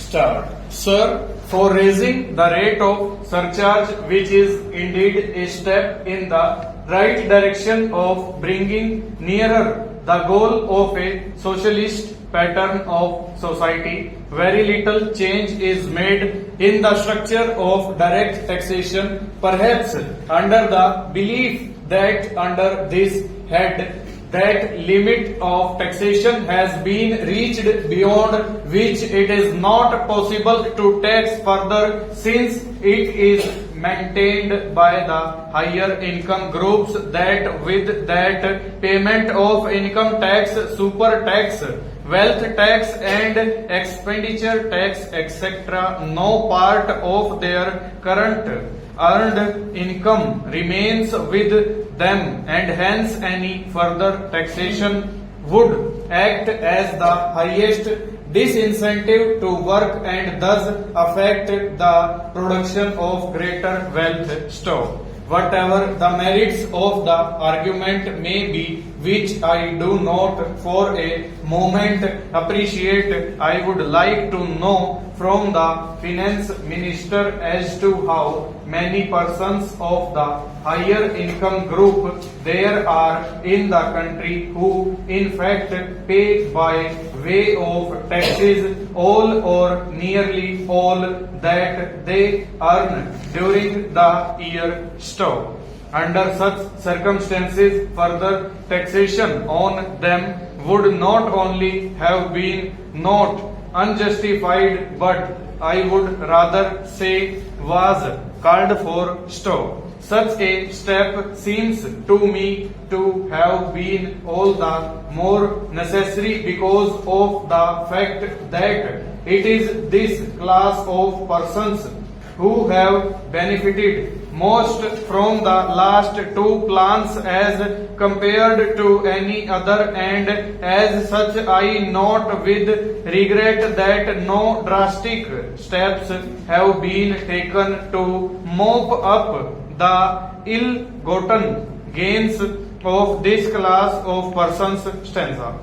Start. Sir, for raising the rate of surcharge, which is indeed a step in the right direction of bringing nearer the goal of a socialist pattern of society, very little change is made in the structure of direct taxation, perhaps under the belief that under this head that limit of taxation has been reached beyond which it is not possible to tax further, since it is maintained by the higher income groups that with that payment of income tax, super tax, wealth tax and expenditure tax, etc., no part of their current earned income remains with them, and hence any further taxation would act as the highest disincentive to work and thus affect the production of greater wealth stock. Whatever the merits of the argument may be, which I do not for a moment appreciate, I would like to know from the finance minister as to how many persons of the higher income group there are in the country who in fact pay by way of taxes all or nearly all that they earn during the year stock. Under such circumstances, further taxation on them would not only have been not unjustified, but I would rather say was called for stock. Such a step seems to me to have been all the more necessary because of the fact that it is this class of persons who have benefited most from the last two plans as compared to any other, and as such I note with regret that no drastic steps have been taken to mop up the ill-gotten gains of this class of persons. Stanza.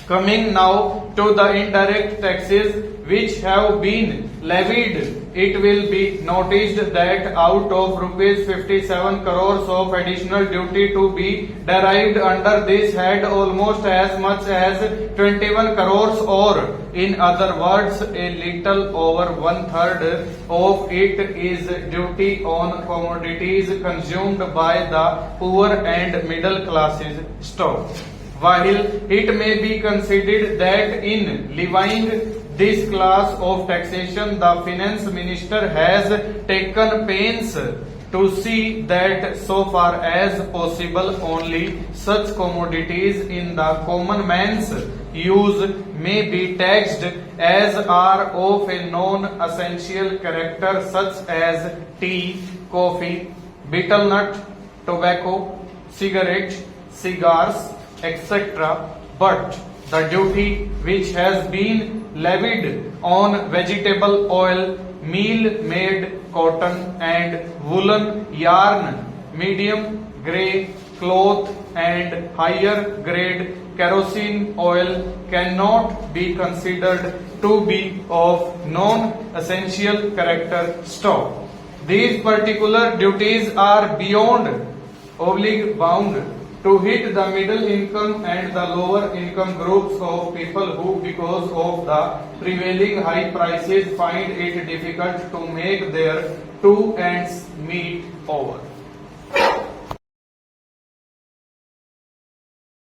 Coming now to the indirect taxes which have been levied, it will be noticed that out of rupees 57 crores of additional duty to be derived under this head, almost as much as 21 crores, or in other words a little over one third of it, is duty on commodities consumed by the poor and middle classes stock. While it may be considered that in levying this class of taxation the finance minister has taken pains to see that so far as possible only such commodities in the common man's use may be taxed as are of a non-essential character, such as tea, coffee, betel nut, tobacco, cigarette, cigars, etc. But the duty which has been levied on vegetable oil, meal-made cotton and woolen yarn, medium grey cloth and higher grade kerosene oil cannot be considered to be of non-essential character stock. These particular duties are beyond bound to hit the middle income and the lower income groups of people who, because of the prevailing high prices, find it difficult to make their two ends meet over.